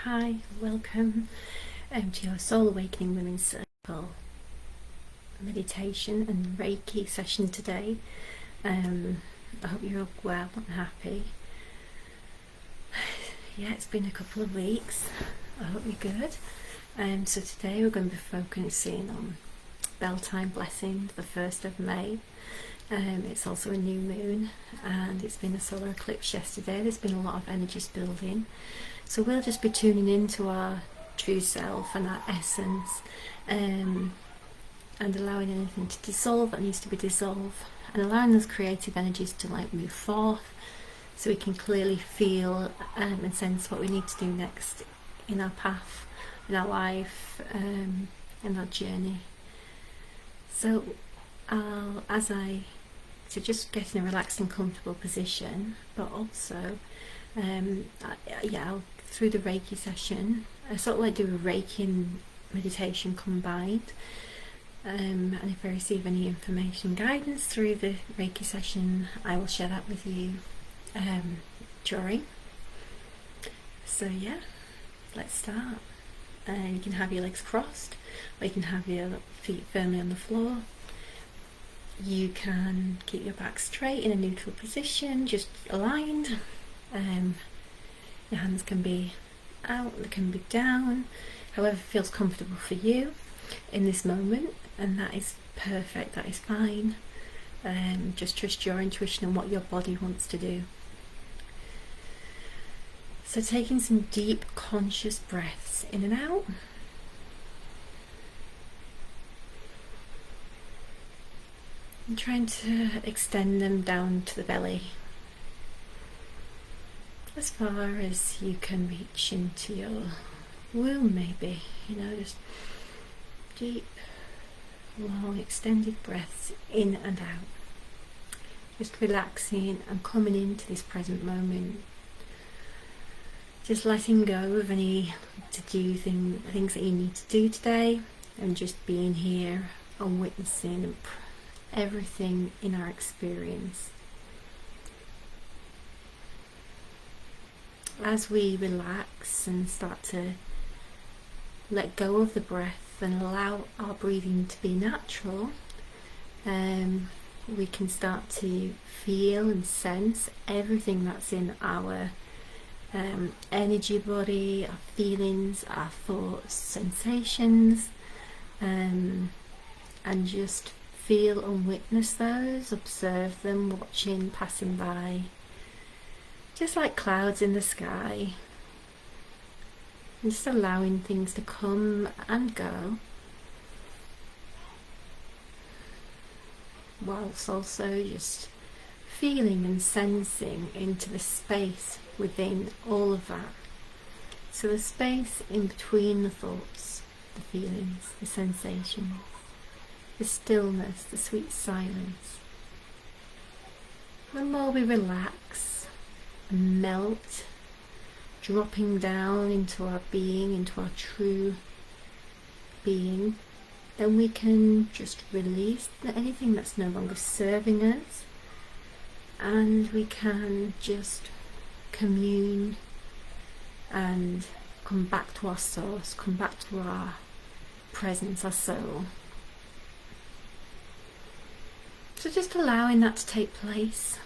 Hi, welcome to your Soul Awakening Women's Circle meditation and Reiki session today. I hope you're all well and happy. Yeah, it's been a couple of weeks. I hope you're good. So today we're going to be focusing on Beltane blessing, the 1st of May. It's also a new moon and it's been a solar eclipse yesterday. There's been a lot of energies building. So we'll just be tuning into our true self and our essence, and allowing anything to dissolve that needs to be dissolved, and allowing those creative energies to move forth, so we can clearly feel and sense what we need to do next in our path, in our life, in our journey. So just get in a relaxed and comfortable position, but also I'll, through the Reiki session, I sort of do a Reiki and meditation combined, and if I receive any information guidance through the Reiki session, I will share that with you during. So yeah, let's start. You can have your legs crossed, or you can have your feet firmly on the floor. You can keep your back straight in a neutral position, just aligned. Your hands can be out, they can be down, however feels comfortable for you in this moment, and that is perfect, that is fine. Just trust your intuition and what your body wants to do. So taking some deep conscious breaths in and out. And trying to extend them down to the belly, as far as you can reach into your womb, maybe, just deep, long, extended breaths in and out. Just relaxing and coming into this present moment. Just letting go of any to-do things that you need to do today, and just being here and witnessing everything in our experience. As we relax and start to let go of the breath and allow our breathing to be natural, we can start to feel and sense everything that's in our energy body, our feelings, our thoughts, sensations, and just feel and witness those, observe them, watching, passing by. Just like clouds in the sky, and just allowing things to come and go, whilst also just feeling and sensing into the space within all of that. So the space in between the thoughts, the feelings, the sensations, the stillness, the sweet silence. The more we relax, melt, dropping down into our being, into our true being, then we can just release anything that's no longer serving us, and we can just commune and come back to our source, come back to our presence, our soul. So just allowing that to take place.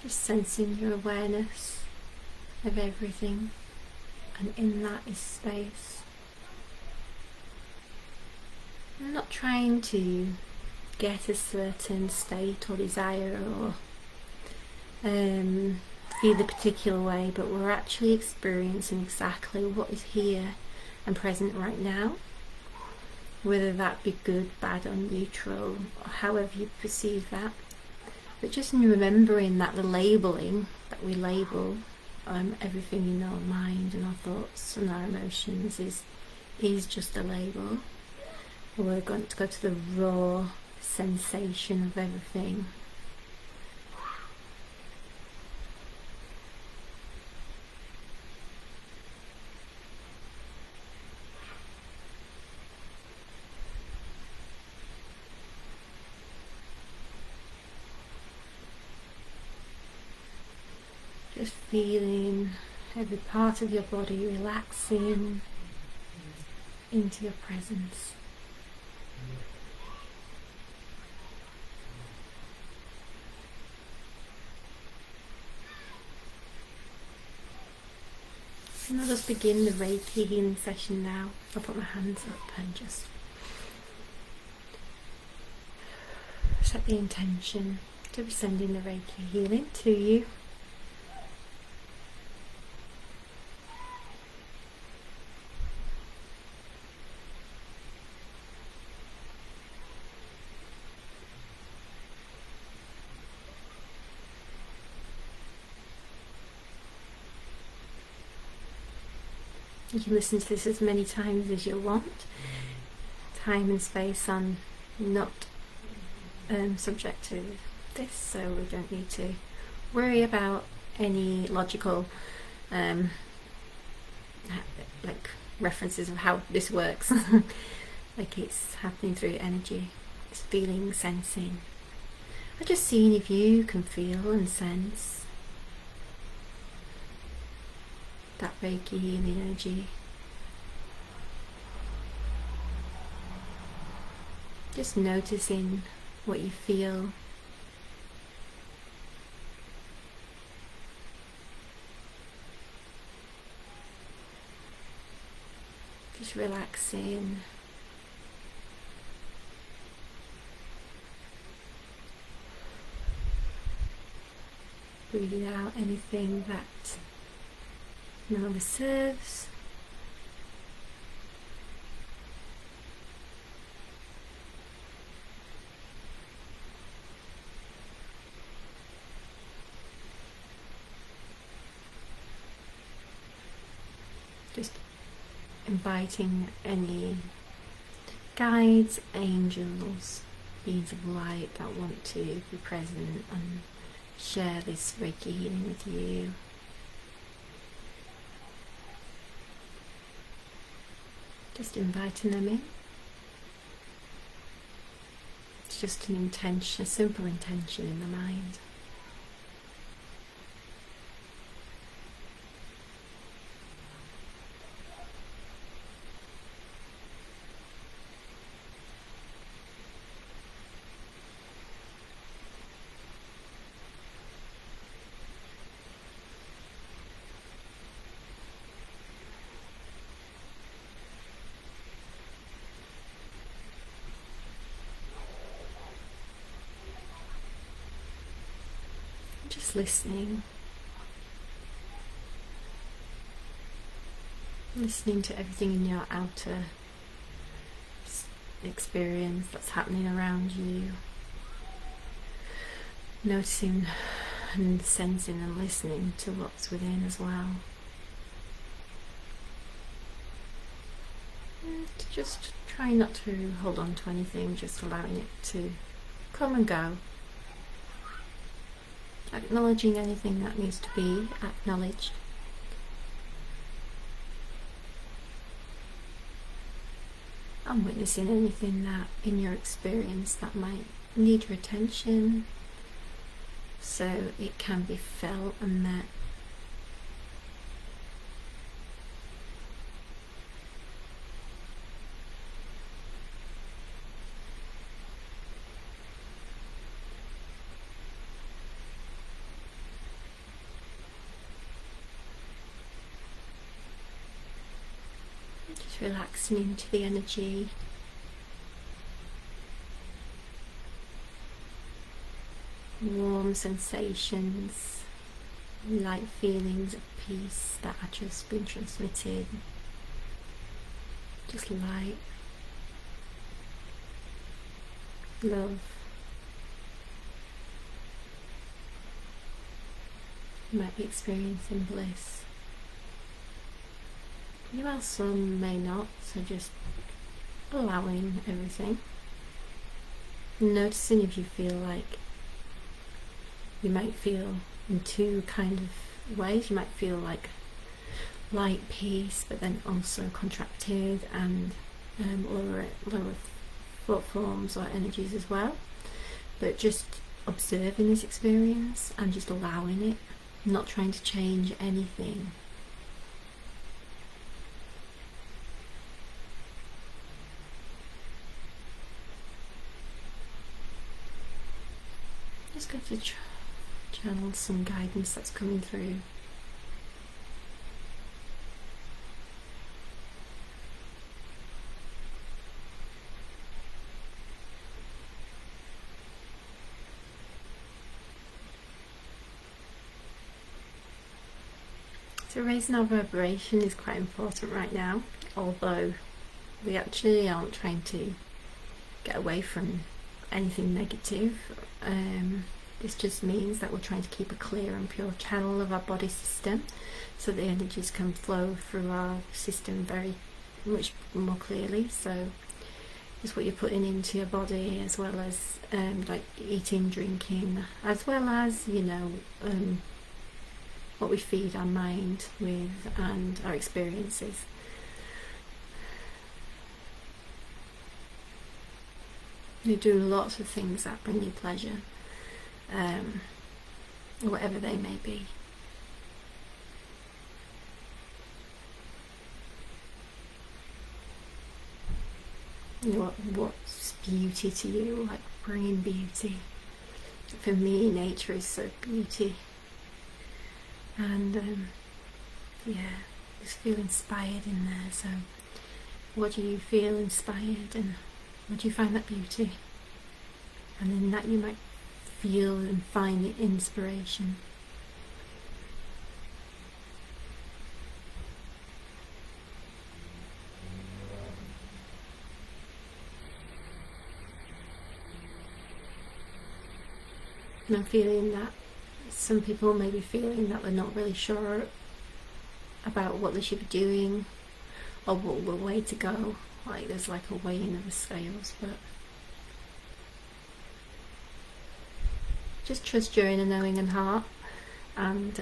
Just sensing your awareness of everything, and in that is space. I'm not trying to get a certain state or desire or feel a particular way, but we're actually experiencing exactly what is here and present right now, whether that be good, bad or neutral, or however you perceive that. But just in remembering that the labeling that we label everything in our mind and our thoughts and our emotions is just a label. We're going to go to the raw sensation of everything. Just feeling every part of your body relaxing into your presence. And I'll just begin the Reiki healing session now. I'll put my hands up and just set the intention to be sending the Reiki healing to you. You can listen to this as many times as you want. Time and space are not subject to this, so we don't need to worry about any logical like references of how this works. Like it's happening through energy, it's feeling, sensing. I'm just seeing if you can feel and sense that Reiki healing energy. Just noticing what you feel. Just relaxing. Breathing out anything that no longer serves. Just inviting any guides, angels, beings of light that want to be present and share this Reiki healing with you. Just inviting them in. It's just an intention, a simple intention in the mind. Just listening to everything in your outer experience that's happening around you, noticing and sensing and listening to what's within as well. And just try not to hold on to anything, just allowing it to come and go. Acknowledging anything that needs to be acknowledged. And witnessing anything that in your experience that might need your attention so it can be felt and met. Just relaxing into the energy. Warm sensations, light feelings of peace that are just being transmitted. Just light, love. You might be experiencing bliss. You also may not, so just allowing everything. Noticing if you feel like you might feel in two kind of ways. You might feel like light peace, but then also contracted and lower thought forms or energies as well. But just observing this experience and just allowing it not trying to change anything. Just going to channel some guidance that's coming through. So raising our vibration is quite important right now, although we actually aren't trying to get away from anything negative. This just means that we're trying to keep a clear and pure channel of our body system, so the energies can flow through our system very much more clearly. So it's what you're putting into your body, as well as like eating, drinking, as well as, you know, what we feed our mind with and our experiences. You do lots of things that bring you pleasure, whatever they may be. You know, what's beauty to you? Like bringing beauty. For me, nature is so beauty. And yeah, just feel inspired in there. So what do you feel inspired, and what do you find that beauty? And in that you might feel and find the inspiration. And I'm feeling that some people may be feeling that they're not really sure about what they should be doing, or what way to go. Like there's like a weighing of the scales, but just trust your inner knowing and heart, and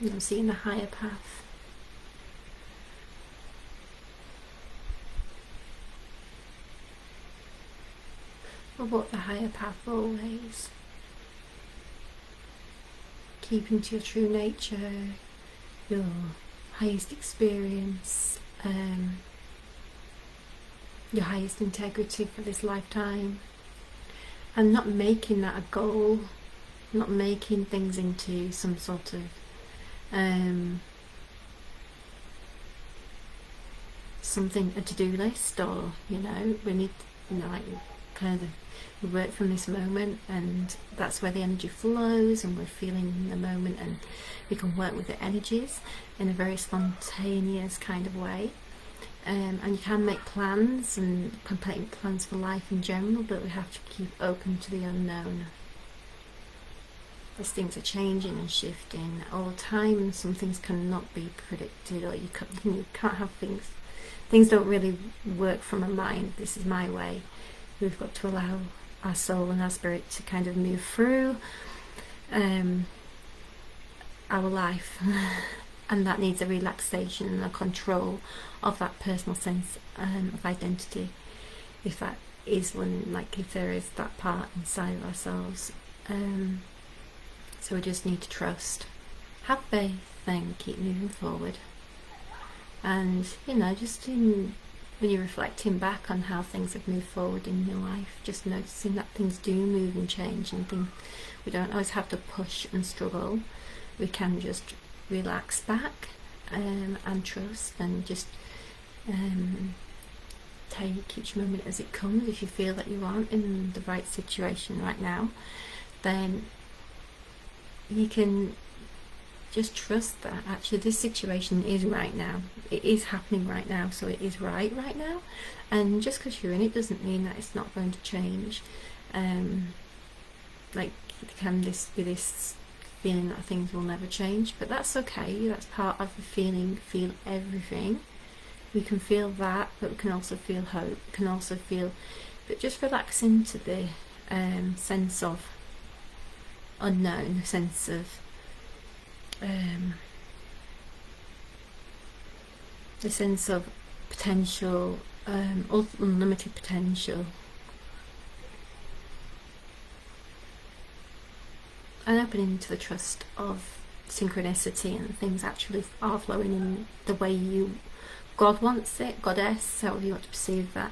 you know, seeing the higher path. Or walk the higher path always. Keeping to your true nature, your highest experience, your highest integrity for this lifetime, and not making that a goal, not making things into some sort of something, a to-do list, or you know, we need, you know, like kind of we work from this moment, and that's where the energy flows, and we're feeling the moment, and we can work with the energies in a very spontaneous kind of way. And you can make plans and complete plans for life in general, but we have to keep open to the unknown, as things are changing and shifting all the time, and some things cannot be predicted, or you can't have things don't really work from a mind. This is my way. We've got to allow our soul and our spirit to kind of move through our life, and that needs a relaxation and a control of that personal sense of identity, if that is one, like if there is that part inside of ourselves. So we just need to trust, have faith, and keep moving forward. And you know, just when you're reflecting back on how things have moved forward in your life, just noticing that things do move and change, and we don't always have to push and struggle. We can just relax back and trust, and just take each moment as it comes. If you feel that you aren't in the right situation right now, then you can just trust that actually this situation is right now. It is happening right now, so it is right now. And just because you're in it doesn't mean that it's not going to change. Like can this be this feeling that things will never change, but that's okay. That's part of the feeling. Feel everything. We can feel that, but we can also feel hope. We can also feel, but just relax into the sense of unknown, the sense of the sense of potential, unlimited potential. and opening to the trust of synchronicity, and things actually are flowing in the way God wants it, goddess, however you want to perceive that,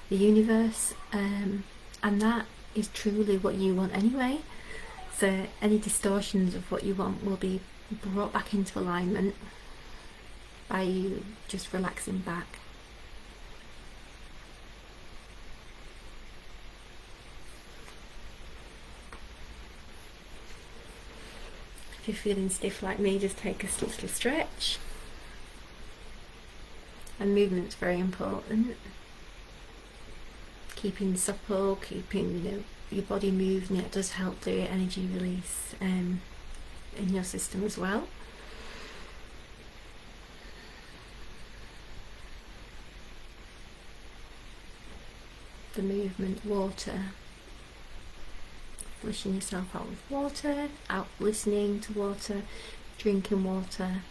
the universe, and that is truly what you want anyway. So any distortions of what you want will be brought back into alignment by you just relaxing back. If you're feeling stiff like me, just take a little stretch. And movement's very important. Keeping supple, keeping your body moving, it does help the energy release in your system as well. The movement, water, flushing yourself out with water, out listening to water, drinking water,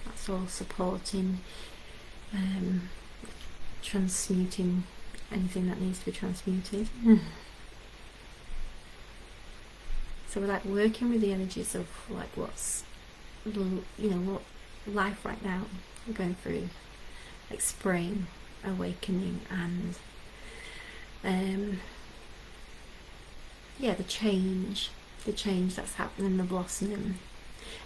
that's all supporting, transmuting anything that needs to be transmuted. So we're like working with the energies of like what's, what life right now we're going through, like spring, awakening, and the change that's happening, the blossoming.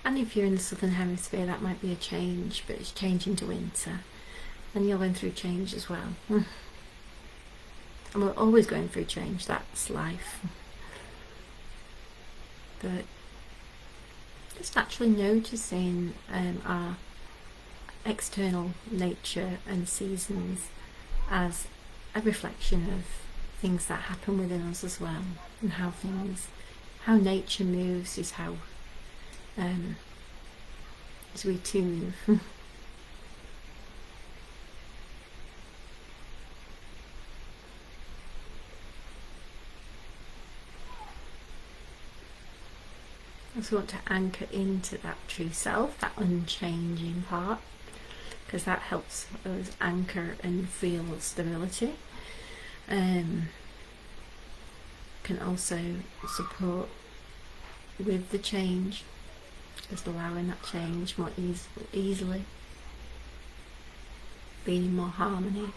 And if you're in the southern hemisphere, that might be a change, but it's changing to winter, and you're going through change as well. And we're always going through change, that's life. But just actually noticing our external nature and seasons as a reflection of things that happen within us as well, and how nature moves is how as we too move. I also want to anchor into that true self, that unchanging part, because that helps us anchor and feel stability. Can also support with the change, just allowing that change more easily, being in more harmony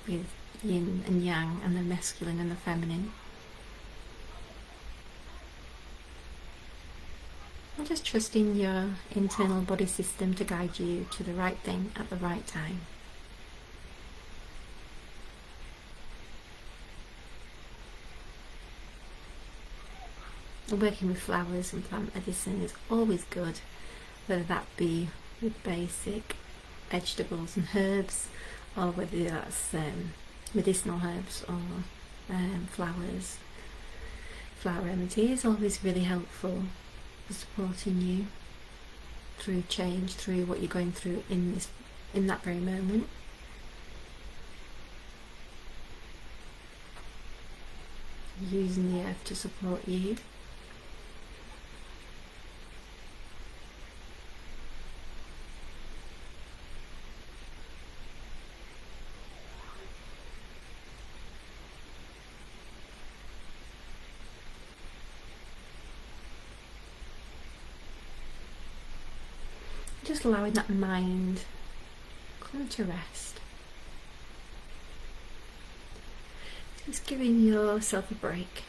with yin and yang, and the masculine and the feminine. And just trusting your internal body system to guide you to the right thing at the right time. Working with flowers and plant medicine is always good, whether that be with basic vegetables and herbs, or whether that's medicinal herbs or flowers. Flower remedy is always really helpful for supporting you through change, through what you're going through in that very moment. Using the earth to support you. Just allowing that mind come to rest. Just giving yourself a break.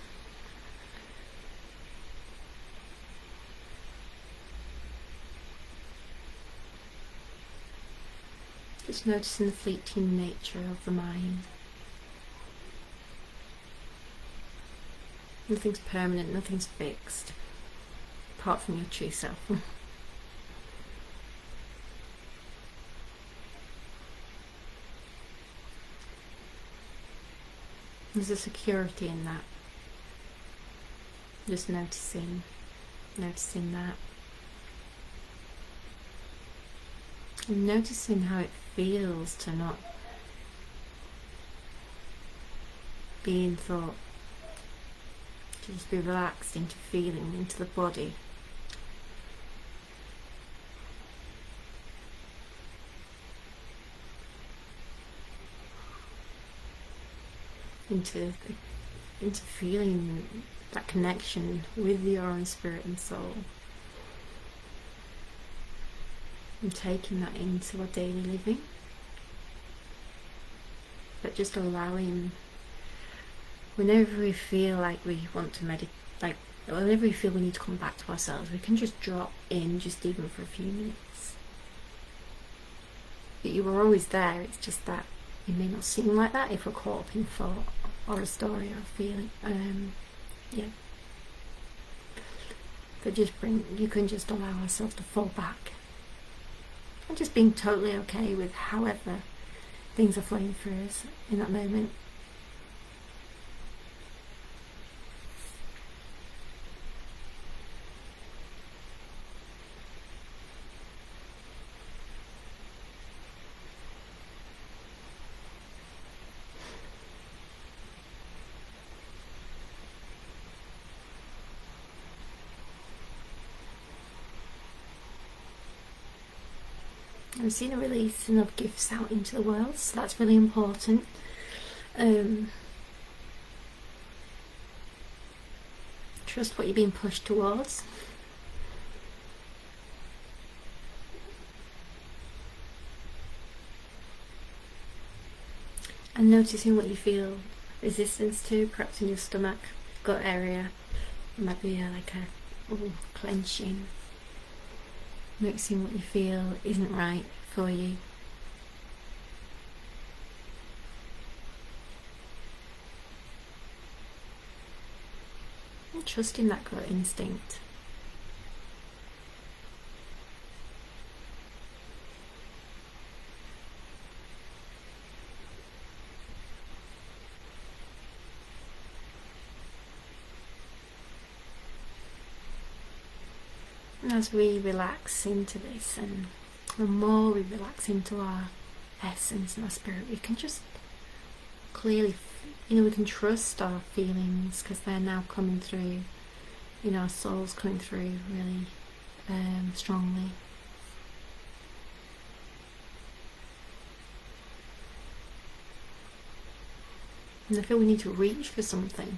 Just noticing the fleeting nature of the mind. Nothing's permanent, nothing's fixed, apart from your true self. There's a security in that. Just noticing that. And noticing how it feels to not be in thought. To just be relaxed into feeling, into the body. Into feeling that connection with your own spirit and soul, and taking that into our daily living, but just allowing, whenever we feel like we want to meditate, like whenever we feel we need to come back to ourselves, we can just drop in, just even for a few minutes. But you were always there, it's just that it may not seem like that if we're caught up in thought or a story or a feeling. But you can just allow ourselves to fall back. And just being totally okay with however things are flowing through us in that moment. I'm seeing a releasing of gifts out into the world, so that's really important. Trust what you're being pushed towards. And noticing what you feel resistance to, perhaps in your stomach, gut area. It might be like a clenching. Noticing what you feel isn't right for you. And trusting that gut instinct. And as we relax into this, and the more we relax into our essence and our spirit, we can just clearly, we can trust our feelings, because they're now coming through, our soul's coming through really strongly. And I feel we need to reach for something,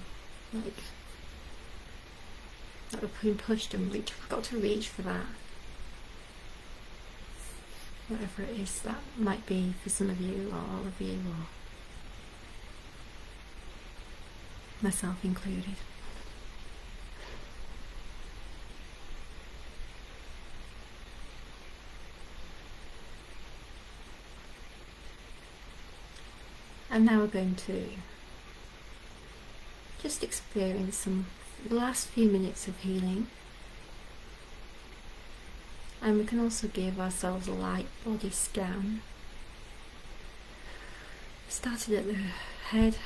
like we're being pushed and we've got to reach for that. Whatever it is that might be for some of you, or all of you, or myself included. And now we're going to just experience the last few minutes of healing. And we can also give ourselves a light body scan. Started at the head,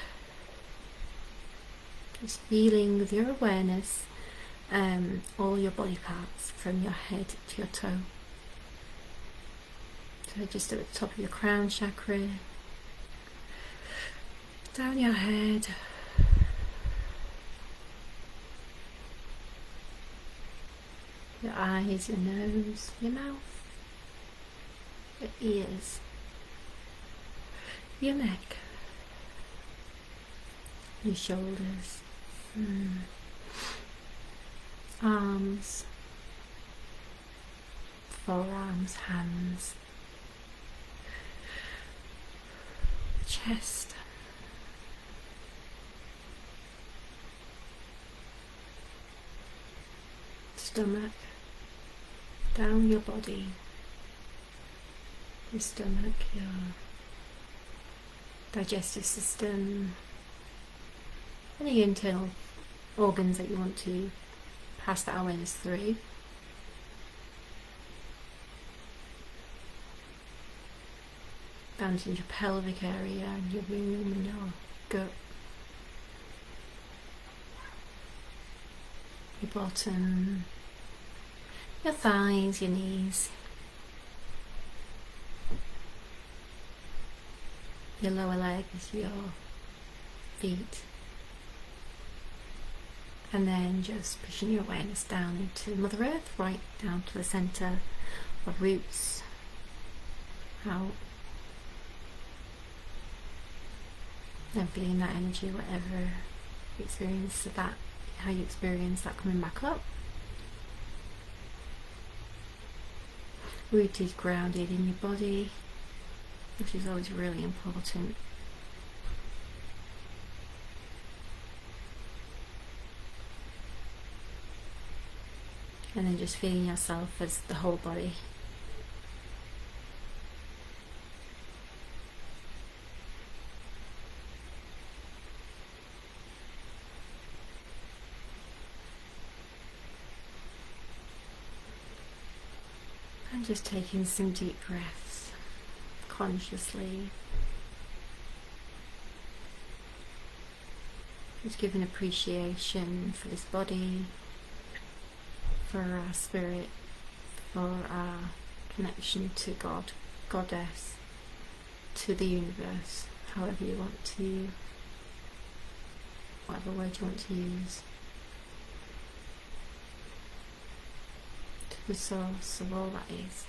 just feeling with your awareness all your body parts from your head to your toe. So just at the top of your crown chakra, down your head, your eyes, your nose, your mouth, your ears, your neck, your shoulders, arms, forearms, hands, chest, stomach, down your body, your stomach, your digestive system, any internal organs that you want to pass that awareness through. Down to your pelvic area and your womb and your gut, your bottom, your thighs, your knees, your lower legs, your feet, and then just pushing your awareness down into Mother Earth, right down to the centre of roots, out, and feeling that energy, whatever experience that how you experience that coming back up. Rooted, grounded in your body, which is always really important. And then just feeling yourself as the whole body. And just taking some deep breaths consciously. Just giving appreciation for this body, for our spirit, for our connection to God, Goddess, to the universe, however you want to, whatever word you want to use, to the source of all that is.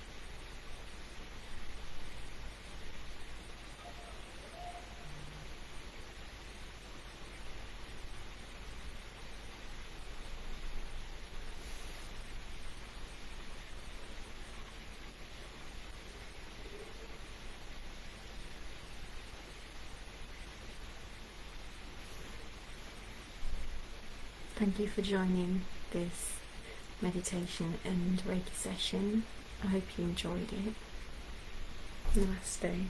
Thank you for joining this meditation and Reiki session. I hope you enjoyed it. Namaste.